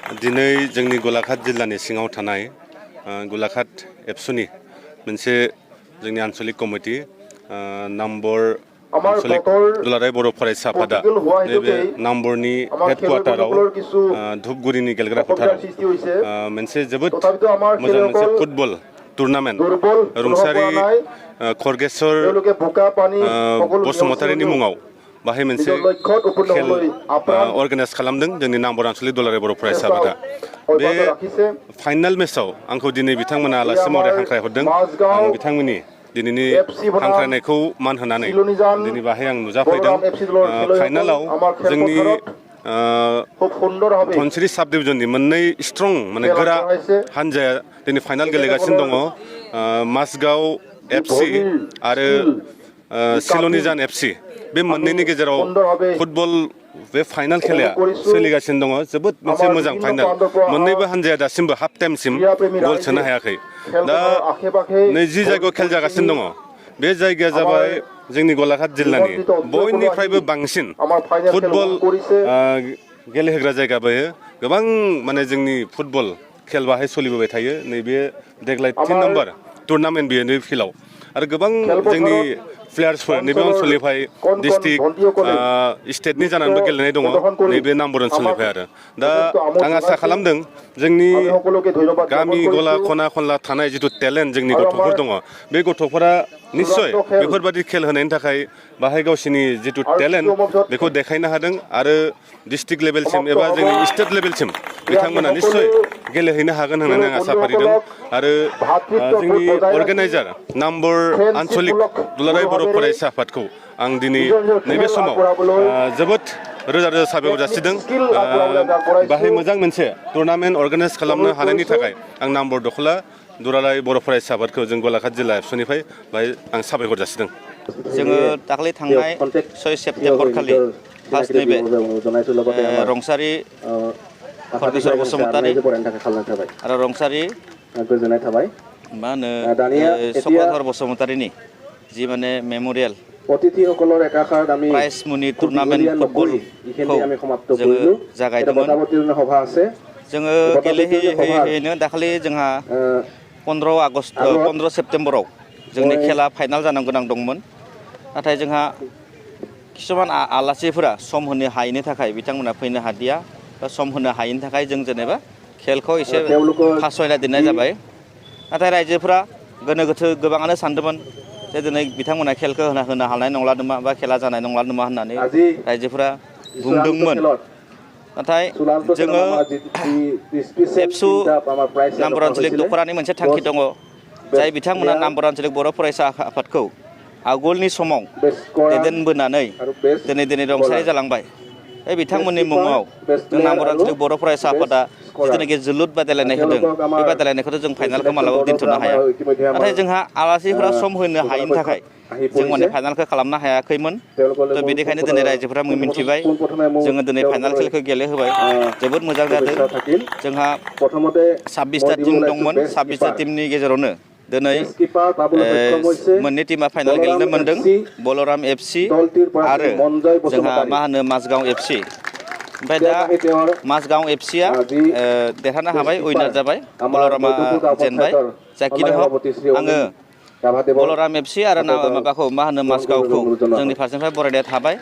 दिनै जोंनि गलाघाट जिल्लानि सिङाव थानाय गलाघाट एबसुनि मोनसे जोंनि आन्चलिक कमिटि नाम्बर आन्चलिक दुलाराय बर' फरायसा आफादा नैबे नाम्बरनि हेडक्वार्टाराव धुपगुरिनि गेलेग्रा फोथाराव मोनसे जोबोद मोजां मोनसे फुटबल टुर्नामेन्ट रुंसारि खरगेश्वर बसुमतारीनि मुङाव बाहाय मोनसे खेल अर्गानाइज खालामदों जोंनि नाम्बर आन्चलिक दुलाराय बर' फरायसा आफादा बे फाइनाल मेचआव आंखौ दिनै बिथांमोना आलासि महरै हांख्रायहरदों आं बिथांमोननि दिनैनि हांख्रायनायखौ मान होनानै दिनै बाहाय आं नुजाफैदों फाइनालाव जोंनि धनसिरि साब डिभिजननि मोननै स्ट्रं माने गोरा हानजाया दिनै फाइनाल गेलेगासिनो दङ माजगाव एफसि आरो सिल'निजान एफसि बे मोननैनि गेजेराव फुटबल बे फाइनाल खेलाया सोलिगासिनो दङ जोबोद मोनसे मोजां फाइनाल मोननैबो हानजाया दासिमबो हाफ टाइमसिम गल सोनो हायाखै दा नैजि जायगायाव खेल जागासिनो दङ बे जायगाया जाबाय जोंनि गलाघाट जिल्लानि बयनिफ्रायबो बांसिन फुटबल गेलेहोग्रा जायगा बेयो गोबां माने जोंनि फुटबल खेल बाहाय सोलिबोबाय थायो नैबे देग्लाय 3 नाम्बार टुर्नामेन्ट बेयो नैबे फिल्डआव आरो गोबां जोंनि प्लेयार्सफोर नैबे ओनसोलनिफ्राय डिस्ट्रिक्ट स्टेटनि जानानैबो गेलेनाय दङ नैबे नाम्बर ओनसोलनिफ्राय आरो दा आं आसा खालामदों जोंनि गामि गला खना खनला थानाय जिथु टेलेन्ट जोंनि गथ'फोर दङ बे गथ'फोरा निस्सय बेफोरबादि खेल होनायनि थाखाय बाहाय गावसिनि जिथु टेलेन्ट बेखौ देखायनो हादों आरो डिस्ट्रिक्ट लेभेलसिम एबा जोंनि स्टेट लेभेलसिम बिथांमोना निस्सय गेलेहैनो हागोन होननानै आं आसा फारिदों आरो जोंनि अर्गेनाइजार नाम्बर आन्चलिक दुलाराय बर' फरायसा आफादखौ आं दिनै नैबे समाव जोबोद रोजा रोजा साबायखर जासिदों बाहाय मोजां मोनसे टुर्नामेन्ट अर्गानाइज खालामनो हानायनि थाखाय आं नाम्बर दखला दुलाराय बर' फरायसा आफादखौ जों गलाघाट जिल्ला एबसुनिफ्राय बाहाय आं साबायखर जासिदों जोङो दाखालि थांनाय 6 सेप्तेम्बर खालि फार्स्ट नैबे रंसारि खरगेश्वर बसुमतारी आरो रंसारि गोजोननाय थाबाय मा होनो चक्रधर बसुमतारीनि जि माने मेम'रियेल अतिथिসকলৰ একাষাৰ আমি প্ৰাইজ মনি টুৰ্নামেণ্ট ফুটবলखौ जोङो जागायदोंमोन जोङो गेलेहैनो दाखालि जोंहा 15 सेप्तेम्बराव जोंनि खेला फाइनाल जानो गोनां दंमोन नाथाय जोंहा किसुमान आलासिफोरा सम होनो हायैनि थाखाय बिथांमोना फैनो हादिया बा सम होनो हायैनि थाखाय जों जेनेबा खेलखौ एसे फासयना दोननाय जाबाय नाथाय रायजोफोरा गोनो गोथो गोबाङानो सानदोंमोन जे दिनै बिथांमोना खेलखौ होनो हानाय नंला नामा बा खेला जानाय नंला नामा होननानै रायजोफोरा बुंदोंमोन नाथाय जोङो एबसु नाम्बर आन्चलिक दखरानि मोनसे थांखि दङ जाय बिथांमोना नाम्बर आन्चलिक बर' फरायसा आफादखौ आगोलनि समाव दैदेनबोनानै दिनै रंसारि जालांबाय बे बिथांमोननि मुङाव जों नाम्बर आन्चलिक बर' फरायसा आफादा जिथुनाखि जोलुर बादायलायनाय होदों बे बादायलायनायखौथ' जों फाइनालखौ मालाबाबो दोनथ'नो हाया नाथाय जोंहा आलासिफोरा सम होनो हायैनि थाखाय जों माने फाइनालखौ खालामनो हायाखैमोन थ' बेनिखायनो दिनै रायजोफोरा मिन्थिबाय जोङो दिनै फाइनाल खेलखौ गेलेहोबाय जोबोद मोजां जादों जोंहा 26टा टिम दंमोन 26टा टिमनि गेजेरावनो दिनै मोननै टिमा फाइनाल गेलेनो मोन्दों बलराम एफसि आरो जोंहा मा होनो माजगाव एफसि ओमफ्राय दा माजगाव एफसिया देरहानो हाबाय उइनार जाबाय बलरामा जेनबाय जायखिनि हक आङो बलराम एफसि आरो माबाखौ मा होनो माजगावखौ जोंनि फारसेनिफ्राय बरायनाय थाबाय